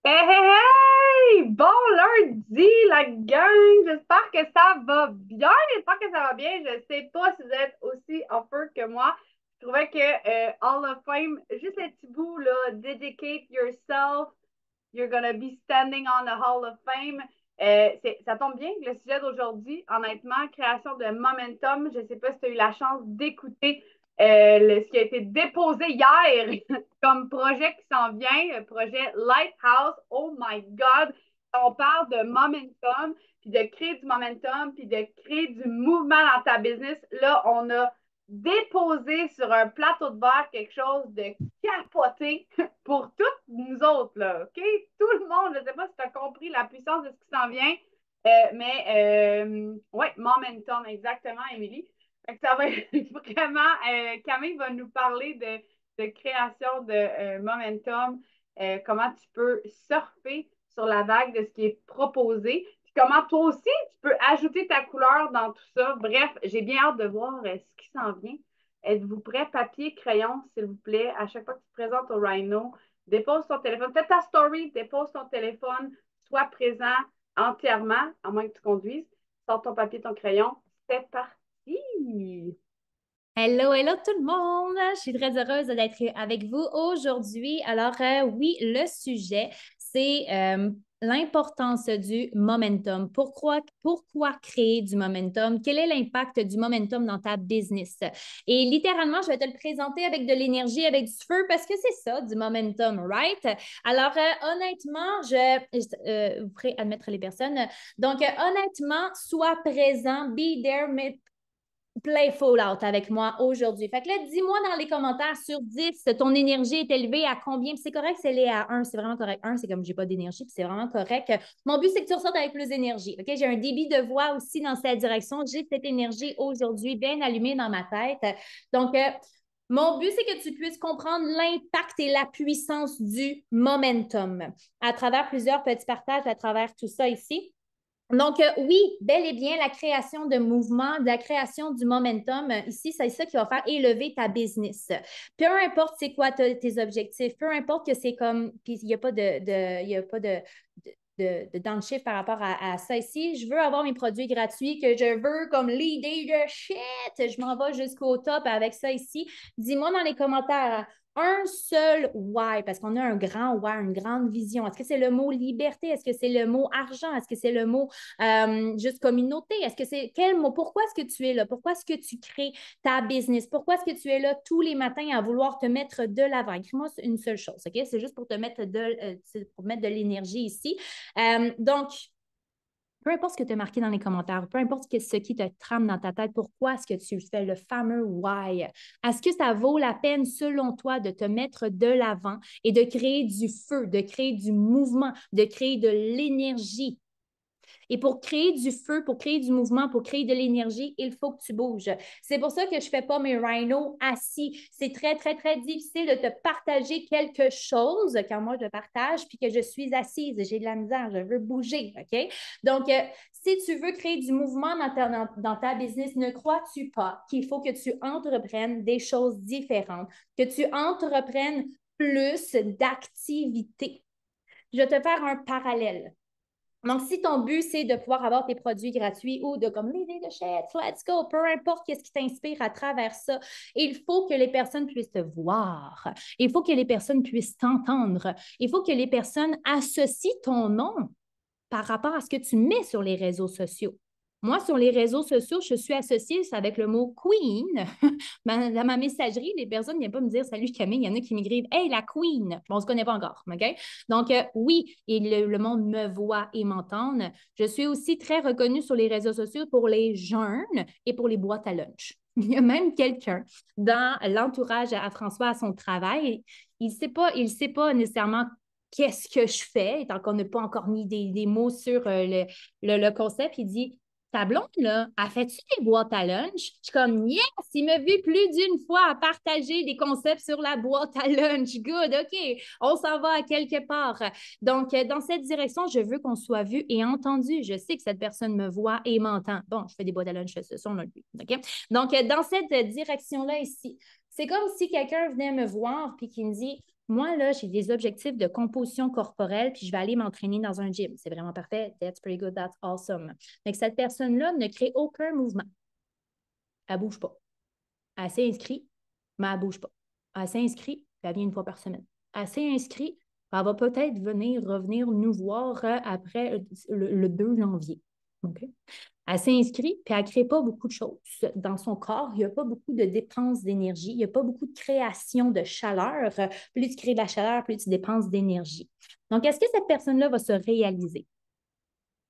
Hey, hey, hey! Bon lundi, la gang! J'espère que ça va bien. J'espère que ça va bien. Je sais pas si vous êtes aussi en feu que moi. Je trouvais que Hall of Fame, juste le petit bout, là, dedicate yourself, you're gonna be standing on the Hall of Fame. Ça tombe bien, le sujet d'aujourd'hui, honnêtement, création de momentum. Je ne sais pas si tu as eu la chance d'écouter ce qui a été déposé hier comme projet qui s'en vient, le projet Lighthouse. Oh my God! On parle de momentum, puis de créer du momentum, puis de créer du mouvement dans ta business. Là, on a déposé sur un plateau de verre quelque chose de capoté pour toutes nous autres, là, OK? Tout le monde, je ne sais pas si tu as compris la puissance de ce qui s'en vient, ouais, momentum, exactement, Émilie. Ça va être vraiment, Camille va nous parler de création de momentum, comment tu peux surfer sur la vague de ce qui est proposé, puis comment toi aussi tu peux ajouter ta couleur dans tout ça. Bref, j'ai bien hâte de voir ce qui s'en vient. Êtes-vous prêt? Papier, crayon, s'il vous plaît. À chaque fois que tu te présentes au Rhino, dépose ton téléphone. Fais ta story, dépose ton téléphone. Sois présent entièrement, à moins que tu conduises. Sors ton papier, ton crayon. C'est parti! Hello, hello tout le monde! Je suis très heureuse d'être avec vous aujourd'hui. Alors, oui, le sujet, c'est l'importance du momentum. Pourquoi créer du momentum? Quel est l'impact du momentum dans ta business? Et littéralement, je vais te le présenter avec de l'énergie, avec du feu, parce que c'est ça, du momentum, right? Alors, honnêtement, vous pourrez admettre les personnes. Donc, honnêtement, sois présent, be there, mais play Fallout avec moi aujourd'hui. Fait que là, dis-moi dans les commentaires sur 10, ton énergie est élevée à combien? Puis c'est correct, c'est est à 1, c'est vraiment correct. 1, c'est comme j'ai pas d'énergie, puis c'est vraiment correct. Mon but, c'est que tu ressortes avec plus d'énergie. OK? J'ai un débit de voix aussi dans cette direction. J'ai cette énergie aujourd'hui bien allumée dans ma tête. Donc, mon but, c'est que tu puisses comprendre l'impact et la puissance du momentum à travers plusieurs petits partages, à travers tout ça ici. Donc, oui, bel et bien, la création de mouvement, de la création du momentum, ici, c'est ça qui va faire élever ta business. Peu importe c'est quoi tes objectifs, peu importe que c'est comme, puis il n'y a pas il y a pas de downshift par rapport à ça ici. Je veux avoir mes produits gratuits, que je veux comme leader de shit. Je m'en vais jusqu'au top avec ça ici. Dis-moi dans les commentaires un seul why, parce qu'on a un grand why, une grande vision. Est-ce que c'est le mot liberté? Est-ce que c'est le mot argent? Est-ce que c'est le mot juste communauté? Est-ce que c'est quel mot? Pourquoi est-ce que tu es là? Pourquoi est-ce que tu crées ta business? Pourquoi est-ce que tu es là tous les matins à vouloir te mettre de l'avant? Écris-moi une seule chose, OK? C'est juste pour te mettre pour mettre de l'énergie ici. Donc, peu importe ce que tu as marqué dans les commentaires, peu importe ce qui te trame dans ta tête, pourquoi est-ce que tu fais le fameux why? Est-ce que ça vaut la peine, selon toi, de te mettre de l'avant et de créer du feu, de créer du mouvement, de créer de l'énergie? Et pour créer du feu, pour créer du mouvement, pour créer de l'énergie, il faut que tu bouges. C'est pour ça que je ne fais pas mes rhinos assis. C'est très, très, très difficile de te partager quelque chose quand moi je partage puis que je suis assise, j'ai de la misère, je veux bouger. OK? Donc, si tu veux créer du mouvement dans ta business, ne crois-tu pas qu'il faut que tu entreprennes des choses différentes, que tu entreprennes plus d'activités? Je vais te faire un parallèle. Donc, si ton but, c'est de pouvoir avoir tes produits gratuits ou de comme l'idée de chez let's go, peu importe qu'est-ce qui t'inspire à travers ça, il faut que les personnes puissent te voir. Il faut que les personnes puissent t'entendre. Il faut que les personnes associent ton nom par rapport à ce que tu mets sur les réseaux sociaux. Moi, sur les réseaux sociaux, je suis associée avec le mot Queen. Dans ma messagerie, les personnes ne viennent pas me dire Salut Camille, il y en a qui m'écrivent Hey, la Queen. Bon, on ne se connaît pas encore. OK? Donc, oui, et le monde me voit et m'entend. Je suis aussi très reconnue sur les réseaux sociaux pour les jeûnes et pour les boîtes à lunch. Il y a même quelqu'un dans l'entourage à François à son travail. Il sait pas nécessairement qu'est-ce que je fais, tant qu'on n'a pas encore mis des mots sur le concept. Il dit ta blonde, là, a fait-tu des boîtes à lunch? Je suis comme, yes, il m'a vu plus d'une fois à partager des concepts sur la boîte à lunch. Good, OK, on s'en va à quelque part. Donc, dans cette direction, je veux qu'on soit vu et entendu. Je sais que cette personne me voit et m'entend. Bon, je fais des boîtes à lunch, ce sont le but. OK? Donc, dans cette direction-là ici, c'est comme si quelqu'un venait me voir et qui me dit Moi, là, j'ai des objectifs de composition corporelle, puis je vais aller m'entraîner dans un gym. C'est vraiment parfait. That's pretty good. That's awesome. Donc, cette personne-là ne crée aucun mouvement. Elle ne bouge pas. Elle s'est inscrite, mais elle ne bouge pas. Elle s'est inscrite, puis elle vient une fois par semaine. Elle s'est inscrite, elle va peut-être revenir nous voir après le 2 janvier. OK? Elle s'inscrit, puis elle ne crée pas beaucoup de choses. Dans son corps, il n'y a pas beaucoup de dépenses d'énergie, il n'y a pas beaucoup de création de chaleur. Plus tu crées de la chaleur, plus tu dépenses d'énergie. Donc, est-ce que cette personne-là va se réaliser?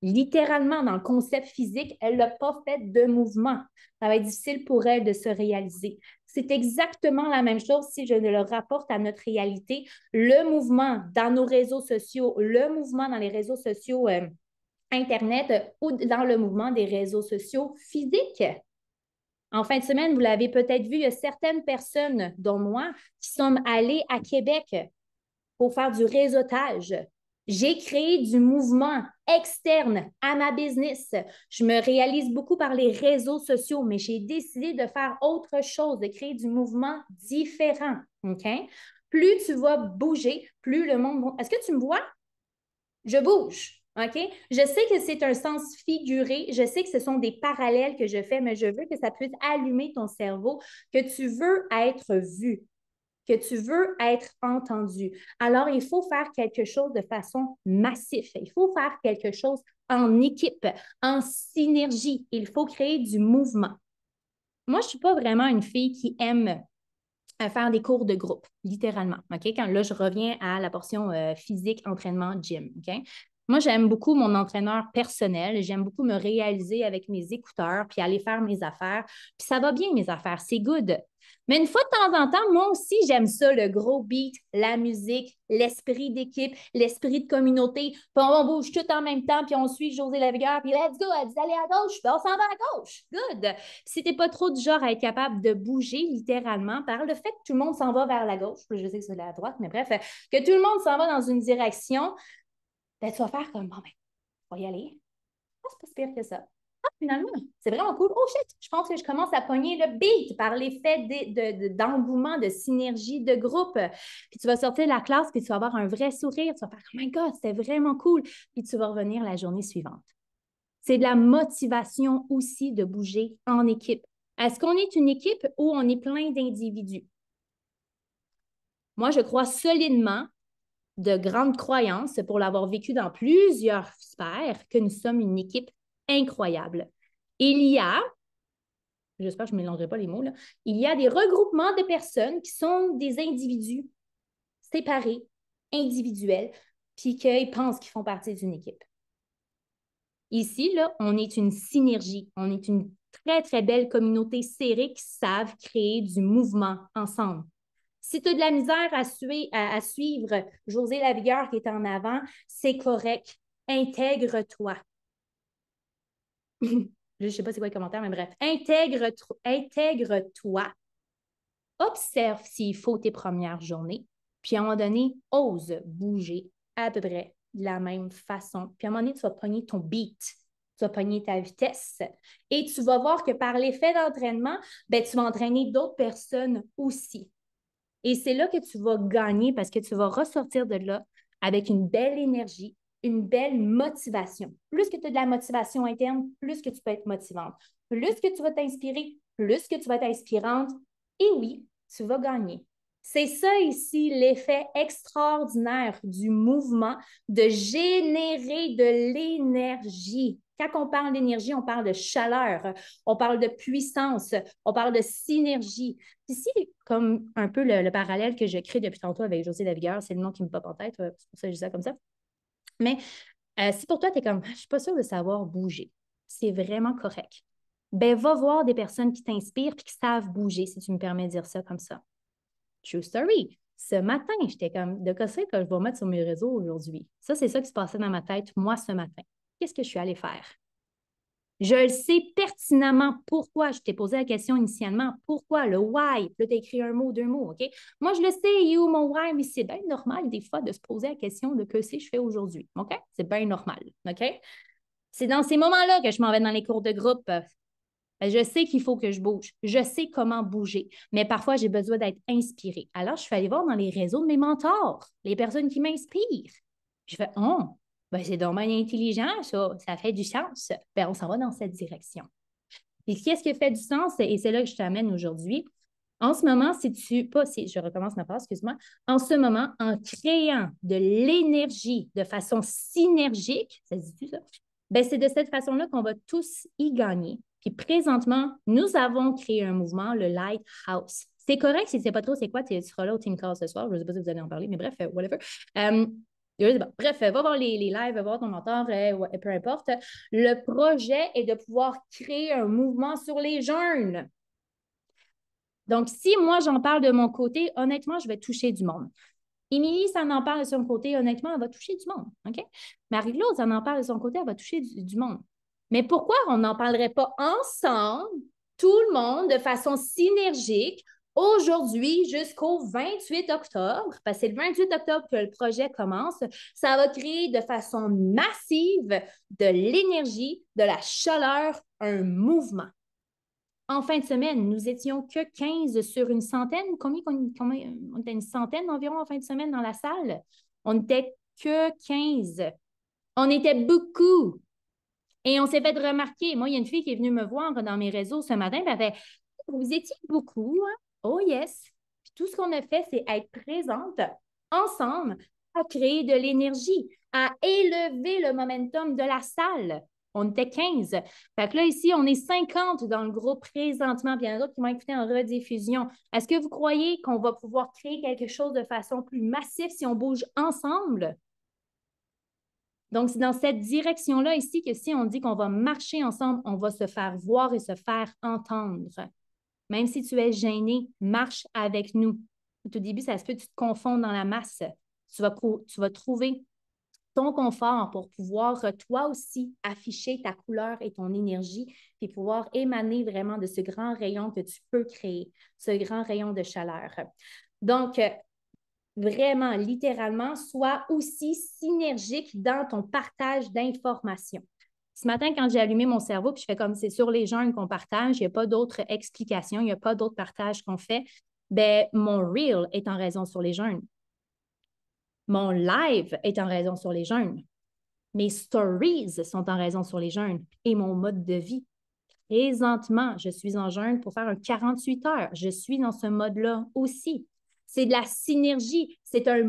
Littéralement, dans le concept physique, elle n'a pas fait de mouvement. Ça va être difficile pour elle de se réaliser. C'est exactement la même chose si je le rapporte à notre réalité. Le mouvement dans nos réseaux sociaux, le mouvement dans les réseaux sociaux Internet ou dans le mouvement des réseaux sociaux physiques. En fin de semaine, vous l'avez peut-être vu, il y a certaines personnes, dont moi, qui sont allées à Québec pour faire du réseautage. J'ai créé du mouvement externe à ma business. Je me réalise beaucoup par les réseaux sociaux, mais j'ai décidé de faire autre chose, de créer du mouvement différent. OK? Plus tu vas bouger, plus le monde... Est-ce que tu me vois? Je bouge. OK? Je sais que c'est un sens figuré. Je sais que ce sont des parallèles que je fais, mais je veux que ça puisse allumer ton cerveau, que tu veux être vu, que tu veux être entendu. Alors, il faut faire quelque chose de façon massive. Il faut faire quelque chose en équipe, en synergie. Il faut créer du mouvement. Moi, je ne suis pas vraiment une fille qui aime faire des cours de groupe, littéralement. OK? Quand là, je reviens à la portion physique, entraînement, gym. OK? Moi, j'aime beaucoup mon entraîneur personnel. J'aime beaucoup me réaliser avec mes écouteurs puis aller faire mes affaires. Puis ça va bien, mes affaires. C'est good. Mais une fois de temps en temps, moi aussi, j'aime ça, le gros beat, la musique, l'esprit d'équipe, l'esprit de communauté. Puis on bouge tout en même temps, puis on suit José Lavigueur, puis let's go, elle dit d'aller à gauche, puis on s'en va à gauche. Good. Si tu n'es pas trop du genre à être capable de bouger littéralement par le fait que tout le monde s'en va vers la gauche, je sais que c'est la droite, mais bref, que tout le monde s'en va dans une direction, ben, tu vas faire comme, bon, ben, on va y aller. C'est pas si pire que ça. Ah, finalement, c'est vraiment cool. Oh shit, je pense que je commence à pogner le beat par l'effet d'engouement, de synergie, de groupe. Puis tu vas sortir de la classe, puis tu vas avoir un vrai sourire. Tu vas faire, oh my God, c'était vraiment cool. Puis tu vas revenir la journée suivante. C'est de la motivation aussi de bouger en équipe. Est-ce qu'on est une équipe ou on est plein d'individus? Moi, je crois solidement de grandes croyances pour l'avoir vécu dans plusieurs sphères que nous sommes une équipe incroyable. Il y a, j'espère que je ne mélangerai pas les mots, là, il y a des regroupements de personnes qui sont des individus séparés, individuels, puis qu'ils pensent qu'ils font partie d'une équipe. Ici, là, on est une synergie, on est une très, très belle communauté serrée qui savent créer du mouvement ensemble. Si tu as de la misère à suivre José Lavigueur qui est en avant, c'est correct. Intègre-toi. Je ne sais pas c'est quoi le commentaire, mais bref. Intègre-toi. Observe s'il faut tes premières journées. Puis à un moment donné, ose bouger à peu près de la même façon. Puis à un moment donné, tu vas pogner ton beat. Tu vas pogner ta vitesse. Et tu vas voir que par l'effet d'entraînement, ben, tu vas entraîner d'autres personnes aussi. Et c'est là que tu vas gagner parce que tu vas ressortir de là avec une belle énergie, une belle motivation. Plus que tu as de la motivation interne, plus que tu peux être motivante. Plus que tu vas t'inspirer, plus que tu vas être inspirante. Et oui, tu vas gagner. C'est ça ici l'effet extraordinaire du mouvement de générer de l'énergie. Quand on parle d'énergie, on parle de chaleur, on parle de puissance, on parle de synergie. Ici, comme un peu le parallèle que je crée depuis tantôt avec José Lavigueur, c'est le nom qui me pop en tête, c'est pour ça que je dis ça comme ça. Mais si pour toi, tu es comme, je ne suis pas sûre de savoir bouger, c'est vraiment correct. Ben, va voir des personnes qui t'inspirent et qui savent bouger, si tu me permets de dire ça comme ça. True story. Ce matin, j'étais comme, de quoi c'est que je vais mettre sur mes réseaux aujourd'hui? Ça, c'est ça qui se passait dans ma tête, moi, ce matin. Qu'est-ce que je suis allée faire? Je le sais pertinemment pourquoi. Je t'ai posé la question initialement. Pourquoi? Le why. Là, tu as écrit un mot, deux mots, OK? Moi, je le sais, you, mon why, mais c'est bien normal des fois de se poser la question de que si je fais aujourd'hui, OK? C'est bien normal, OK? C'est dans ces moments-là que je m'en vais dans les cours de groupe. Ben, je sais qu'il faut que je bouge. Je sais comment bouger. Mais parfois, j'ai besoin d'être inspirée. Alors, je suis allée voir dans les réseaux de mes mentors, les personnes qui m'inspirent. Je fais, oh, ben, c'est dommage intelligent, ça fait du sens. Ben, on s'en va dans cette direction. Et qu'est-ce qui fait du sens? Et c'est là que je t'amène aujourd'hui. En ce moment, je recommence ma phrase, excuse-moi. En ce moment, en créant de l'énergie de façon synergique, ça se dit ça? Ben, c'est de cette façon-là qu'on va tous y gagner. Puis présentement, nous avons créé un mouvement, le Lighthouse. C'est correct si tu ne sais pas trop c'est quoi, tu seras là au Team Call ce soir. Je ne sais pas si vous allez en parler, mais bref, whatever. Bref, va voir les lives, va voir ton mentor, peu importe. Le projet est de pouvoir créer un mouvement sur les jeunes. Donc, si moi, j'en parle de mon côté, honnêtement, je vais toucher du monde. Émilie, ça en parle de son côté, honnêtement, elle va toucher du monde. OK? Marie-Claude, ça en parle de son côté, elle va toucher du monde. Mais pourquoi on n'en parlerait pas ensemble, tout le monde, de façon synergique, aujourd'hui jusqu'au 28 octobre, parce que c'est le 28 octobre que le projet commence, ça va créer de façon massive de l'énergie, de la chaleur, un mouvement. En fin de semaine, nous étions que 15 sur une centaine. Combien on était une centaine environ en fin de semaine dans la salle? On n'était que 15. On était beaucoup. Et on s'est fait remarquer. Moi, il y a une fille qui est venue me voir dans mes réseaux ce matin. Elle avait vous étiez beaucoup, hein? Oh yes. Puis tout ce qu'on a fait, c'est être présente ensemble à créer de l'énergie, à élever le momentum de la salle. On était 15. Fait que là, ici, on est 50 dans le groupe présentement. Puis il y en a d'autres qui vont écouter en rediffusion. Est-ce que vous croyez qu'on va pouvoir créer quelque chose de façon plus massive si on bouge ensemble? Donc, c'est dans cette direction-là ici que si on dit qu'on va marcher ensemble, on va se faire voir et se faire entendre. Même si tu es gêné, marche avec nous. Au début, ça se peut que tu te confondes dans la masse. Tu vas trouver ton confort pour pouvoir, toi aussi, afficher ta couleur et ton énergie, puis pouvoir émaner vraiment de ce grand rayon que tu peux créer, ce grand rayon de chaleur. Donc, vraiment, littéralement, sois aussi synergique dans ton partage d'informations. Ce matin, quand j'ai allumé mon cerveau, puis je fais comme c'est sur les jeunes qu'on partage, il n'y a pas d'autres explications, il n'y a pas d'autres partages qu'on fait, ben mon reel est en raison sur les jeunes. Mon live est en raison sur les jeunes. Mes stories sont en raison sur les jeunes et mon mode de vie. Présentement, je suis en jeûne pour faire un 48 heures. Je suis dans ce mode-là aussi. C'est de la synergie. C'est un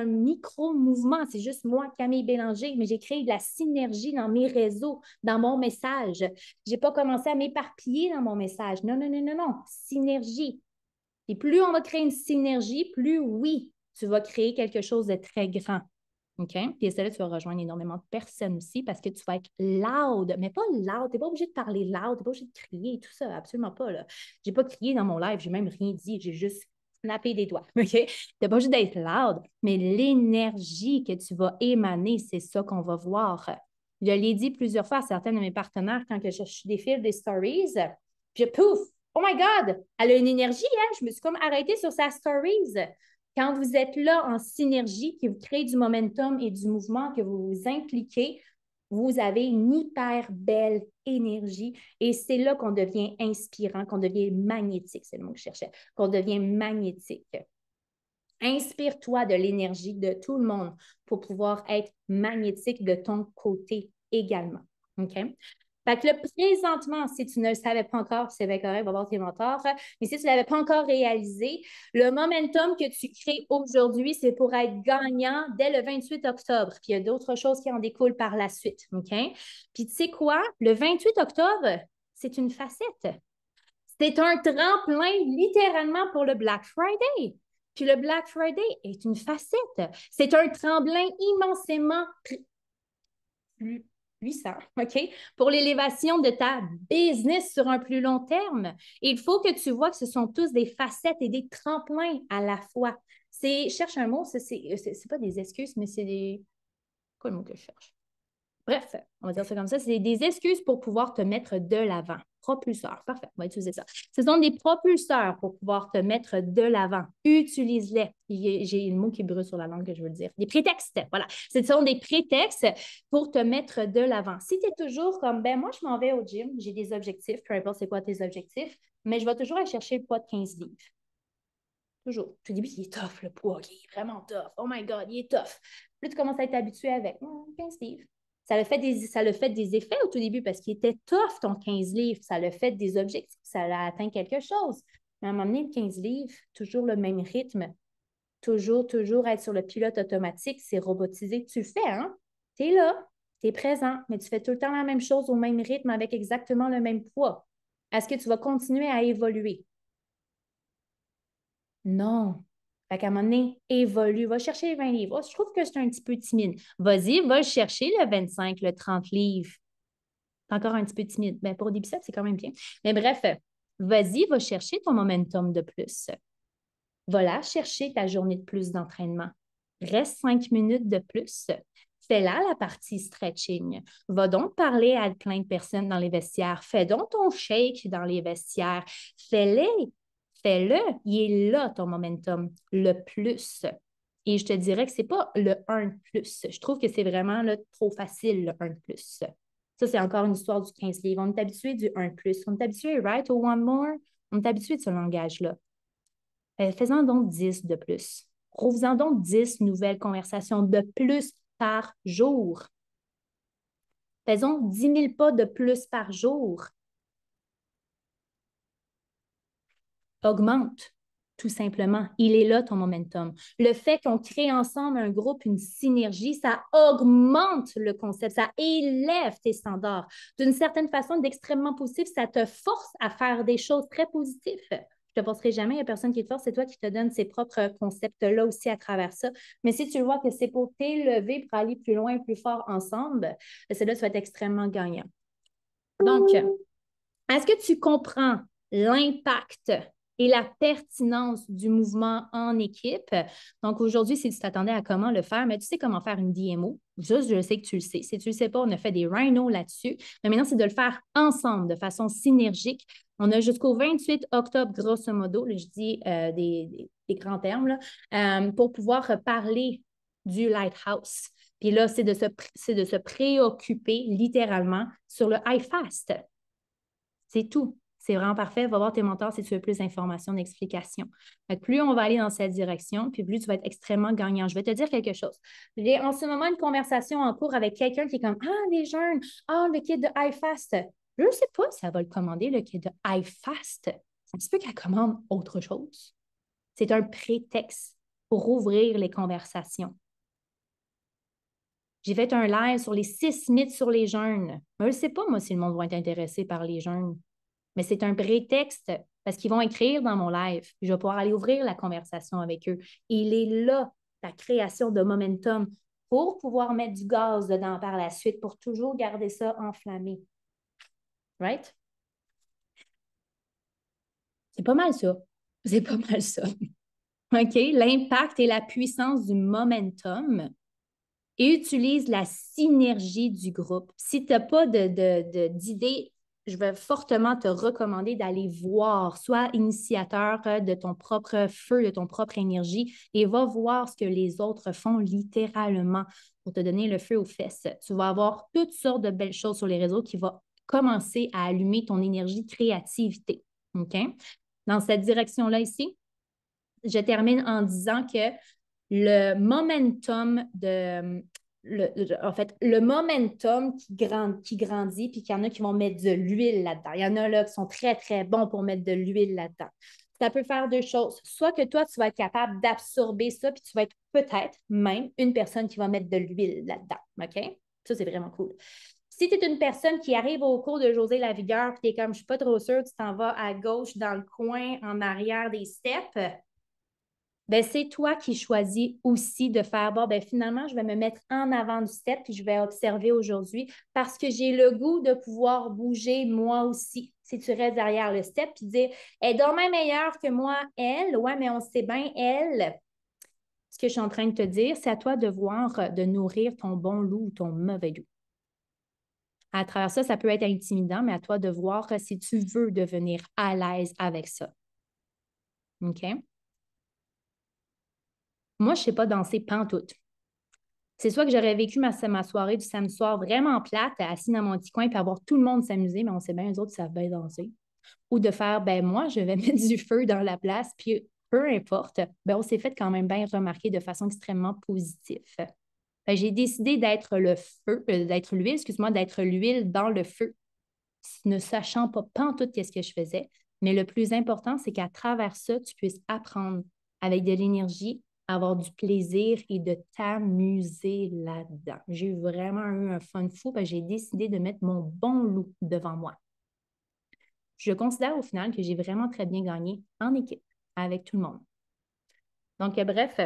micro-mouvement. C'est juste moi, Camille Bélanger, mais j'ai créé de la synergie dans mes réseaux, dans mon message. Je n'ai pas commencé à m'éparpiller dans mon message. Non, non, non, non, non. Synergie. Et plus on va créer une synergie, plus oui, tu vas créer quelque chose de très grand. OK? Puis là, tu vas rejoindre énormément de personnes aussi parce que tu vas être loud, mais pas loud. Tu n'es pas obligé de parler loud, tu n'es pas obligé de crier et tout ça, absolument pas. Je n'ai pas crié dans mon live, j'ai même rien dit, j'ai juste snappé des doigts. OK? Tu n'es pas obligé d'être loud, mais l'énergie que tu vas émaner, c'est ça qu'on va voir. Je l'ai dit plusieurs fois à certains de mes partenaires quand je défile des stories, puis pouf! Oh my God! Elle a une énergie, hein? Je me suis comme arrêtée sur sa stories. Quand vous êtes là en synergie, que vous créez du momentum et du mouvement, que vous vous impliquez, vous avez une hyper belle énergie et c'est là qu'on devient inspirant, qu'on devient magnétique, c'est le mot que je cherchais, qu'on devient magnétique. Inspire-toi de l'énergie de tout le monde pour pouvoir être magnétique de ton côté également. OK? Fait que là, présentement, si tu ne le savais pas encore, c'est bien correct, va voir tes mentors, mais si tu ne l'avais pas encore réalisé, le momentum que tu crées aujourd'hui, c'est pour être gagnant dès le 28 octobre. Puis il y a d'autres choses qui en découlent par la suite. OK? Puis tu sais quoi? Le 28 octobre, c'est une facette. C'est un tremplin littéralement pour le Black Friday. Puis le Black Friday est une facette. C'est un tremplin immensément puissant, OK? Pour l'élévation de ta business sur un plus long terme. Et il faut que tu vois que ce sont tous des facettes et des tremplins à la fois. Cherche un mot, c'est pas des excuses, mais c'est des... Quoi le mot que je cherche? Bref, on va dire ça comme ça, c'est des excuses pour pouvoir te mettre de l'avant. propulseurs. Parfait, on va utiliser ça. Ce sont des propulseurs pour pouvoir te mettre de l'avant. Utilise-les. J'ai le mot qui brûle sur la langue que je veux dire. Des prétextes, voilà. Ce sont des prétextes pour te mettre de l'avant. Si tu es toujours comme, ben moi, je m'en vais au gym, j'ai des objectifs, peu importe c'est quoi tes objectifs, mais je vais toujours aller chercher le poids de 15 livres. Toujours. Au début, il est tough, le poids. Il est vraiment tough. Oh my God, il est tough. Puis tu commences à être habitué avec 15 livres. Ça le fait des effets au tout début parce qu'il était tough, ton 15 livres. Ça le fait des objectifs. Ça a atteint quelque chose. Mais à un moment donné, le 15 livres, toujours le même rythme. Toujours être sur le pilote automatique. C'est robotisé. Tu le fais, hein? Tu es là. Tu es présent. Mais tu fais tout le temps la même chose au même rythme avec exactement le même poids. Est-ce que tu vas continuer à évoluer? Non. Fait qu'à un moment donné, évolue, va chercher les 20 livres. Oh, je trouve que c'est un petit peu timide. Vas-y, va chercher le 25, le 30 livres. C'est encore un petit peu timide. Mais pour des biceps, c'est quand même bien. Mais bref, vas-y, va chercher ton momentum de plus. Va là chercher ta journée de plus d'entraînement. Reste 5 minutes de plus. Fais là la partie stretching. Va donc parler à plein de personnes dans les vestiaires. Fais donc ton shake dans les vestiaires. Fais-les. Fais-le. Il est là ton momentum, le plus. Et je te dirais que ce n'est pas le 1 de plus. Je trouve que c'est vraiment là, trop facile, le 1 de plus. Ça, c'est encore une histoire du 15 livres. On est habitué du 1 de plus. On est habitué, right, au one more. On est habitué de ce langage-là. Fais-en donc 10 de plus. Trouve-en donc 10 nouvelles conversations de plus par jour. Faisons 10 000 pas de plus par jour. Augmente, tout simplement. Il est là, ton momentum. Le fait qu'on crée ensemble un groupe, une synergie, ça augmente le concept, ça élève tes standards. D'une certaine façon, d'extrêmement positif, ça te force à faire des choses très positives. Je ne te forcerai jamais, il n'y a personne qui te force, c'est toi qui te donne ses propres concepts-là aussi à travers ça. Mais si tu vois que c'est pour t'élever, pour aller plus loin et plus fort ensemble, c'est là que tu vas être extrêmement gagnant. Donc, est-ce que tu comprends l'impact et la pertinence du mouvement en équipe? Donc, aujourd'hui, si tu t'attendais à comment le faire, mais tu sais comment faire une DMO. Juste, je sais que tu le sais. Si tu ne le sais pas, on a fait des rhinos là-dessus. Mais maintenant, c'est de le faire ensemble, de façon synergique. On a jusqu'au 28 octobre, grosso modo, là, je dis des grands termes, là, pour pouvoir parler du Lighthouse. Puis là, c'est de se préoccuper littéralement sur le iFast. C'est tout. C'est vraiment parfait. Va voir tes mentors si tu veux plus d'informations, d'explications. Plus on va aller dans cette direction, puis plus tu vas être extrêmement gagnant. Je vais te dire quelque chose. J'ai en ce moment une conversation en cours avec quelqu'un qui est comme Ah, les jeunes, ah, le kit de iFast. Je ne sais pas si ça va le commander, le kit de iFast. Ça se peut qu'elle commande autre chose. C'est un prétexte pour ouvrir les conversations. J'ai fait un live sur les 6 mythes sur les jeûnes. Je ne sais pas, moi, si le monde va être intéressé par les jeûnes. Mais c'est un prétexte parce qu'ils vont écrire dans mon live. Je vais pouvoir aller ouvrir la conversation avec eux. Et il est là, la création de momentum, pour pouvoir mettre du gaz dedans par la suite, pour toujours garder ça enflammé. Right? C'est pas mal ça. C'est pas mal ça. OK? L'impact et la puissance du momentum et utilise la synergie du groupe. Si tu n'as pas d'idée, je vais fortement te recommander d'aller voir, sois initiateur de ton propre feu, de ton propre énergie et va voir ce que les autres font littéralement pour te donner le feu aux fesses. Tu vas avoir toutes sortes de belles choses sur les réseaux qui vont commencer à allumer ton énergie de créativité. OK? Dans cette direction-là ici, je termine en disant que le momentum en fait, le momentum qui grandit, puis qu'il y en a qui vont mettre de l'huile là-dedans. Il y en a là qui sont très, très bons pour mettre de l'huile là-dedans. Ça peut faire deux choses. Soit que toi, tu vas être capable d'absorber ça, puis tu vas être peut-être même une personne qui va mettre de l'huile là-dedans. OK? Ça, c'est vraiment cool. Si tu es une personne qui arrive au cours de Josée Lavigueur, puis tu es comme, je ne suis pas trop sûre, tu t'en vas à gauche dans le coin, en arrière des steps, ben, c'est toi qui choisis aussi de faire, bon, ben, finalement, je vais me mettre en avant du step puis je vais observer aujourd'hui parce que j'ai le goût de pouvoir bouger moi aussi. Si tu restes derrière le step puis dire, elle est dommage meilleure que moi, elle, ouais, mais on sait bien, elle. Ce que je suis en train de te dire, c'est à toi de voir, de nourrir ton bon loup ou ton mauvais loup. À travers ça, ça peut être intimidant, mais à toi de voir si tu veux devenir à l'aise avec ça. OK? Moi, je ne sais pas danser pantoute. C'est soit que j'aurais vécu ma soirée du samedi soir vraiment plate, assis dans mon petit coin, puis avoir tout le monde s'amuser, mais on sait bien, les autres savent bien danser. Ou de faire, ben moi, je vais mettre du feu dans la place, puis peu importe, ben on s'est fait quand même bien remarquer de façon extrêmement positive. Ben, j'ai décidé d'être le feu, d'être l'huile, excuse-moi, d'être l'huile dans le feu, ne sachant pas pantoute qu'est-ce que je faisais. Mais le plus important, c'est qu'à travers ça, tu puisses apprendre avec de l'énergie, avoir du plaisir et de t'amuser là-dedans. J'ai vraiment eu un fun fou parce que j'ai décidé de mettre mon bon loup devant moi. Je considère au final que j'ai vraiment très bien gagné en équipe avec tout le monde. Donc, bref,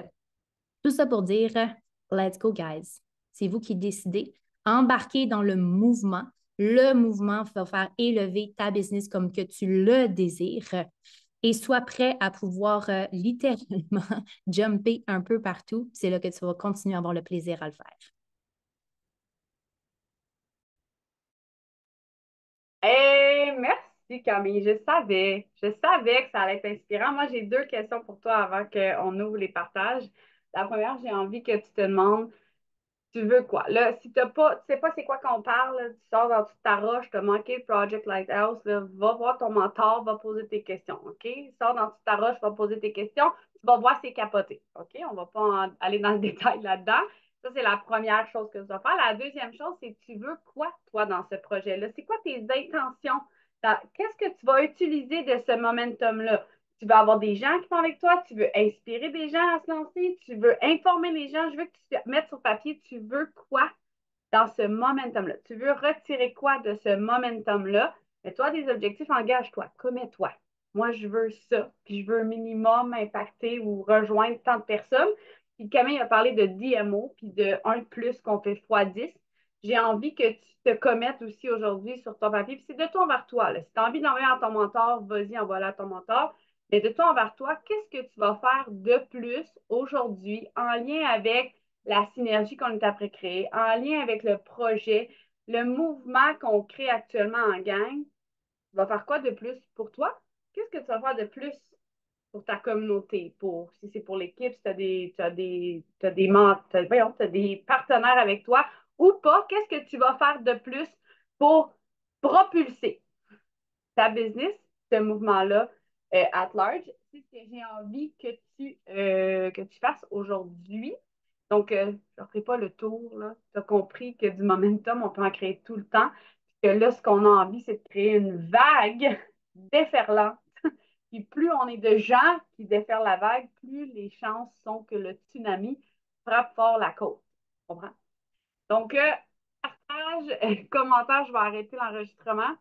tout ça pour dire, let's go, guys. C'est vous qui décidez. Embarquez dans le mouvement. Le mouvement va faire élever ta business comme que tu le désires et sois prêt à pouvoir littéralement jumper un peu partout. C'est là que tu vas continuer à avoir le plaisir à le faire. Hey, merci Camille, je savais que ça allait être inspirant. Moi, j'ai deux questions pour toi avant qu'on ouvre les partages. La première, j'ai envie que tu te demandes, tu veux quoi? Là, si t'as pas, tu sais pas c'est quoi qu'on parle, là, tu sors dans toute ta roche, tu as manqué le Project Lighthouse, là, va voir ton mentor, va poser tes questions, OK? Sors dans toute ta roche, va poser tes questions, tu vas voir c'est capoté, OK? On va pas aller dans le détail là-dedans. Ça, c'est la première chose que tu vas faire. La deuxième chose, c'est tu veux quoi, toi, dans ce projet-là? C'est quoi tes intentions? Qu'est-ce que tu vas utiliser de ce momentum-là? Tu veux avoir des gens qui vont avec toi, tu veux inspirer des gens à se lancer, tu veux informer les gens, je veux que tu te mettes sur papier, tu veux quoi dans ce momentum-là? Tu veux retirer quoi de ce momentum-là? Mais toi, des objectifs, engage-toi, commets-toi. Moi, je veux ça, puis je veux un minimum impacter ou rejoindre tant de personnes. Puis Camille a parlé de DMO, puis de 1 de plus qu'on fait x10. J'ai envie que tu te commettes aussi aujourd'hui sur ton papier. Puis c'est de toi envers toi. Là. Si tu as envie d'envoyer à ton mentor, vas-y, envoie-la à ton mentor. Mais de toi envers toi, qu'est-ce que tu vas faire de plus aujourd'hui en lien avec la synergie qu'on est après créer, en lien avec le projet, le mouvement qu'on crée actuellement en gang? Tu vas faire quoi de plus pour toi? Qu'est-ce que tu vas faire de plus pour ta communauté, pour si c'est pour l'équipe, si tu as t'as des partenaires avec toi ou pas, qu'est-ce que tu vas faire de plus pour propulser ta business, ce mouvement-là at large? C'est ce que j'ai envie que tu fasses aujourd'hui. Donc, je ne ferai pas le tour. Tu as compris que du momentum, on peut en créer tout le temps. Puis que là, ce qu'on a envie, c'est de créer une vague déferlante. Puis plus on est de gens qui déferlent la vague, plus les chances sont que le tsunami frappe fort la côte. Tu comprends? Donc, partage, commentaire, je vais arrêter l'enregistrement.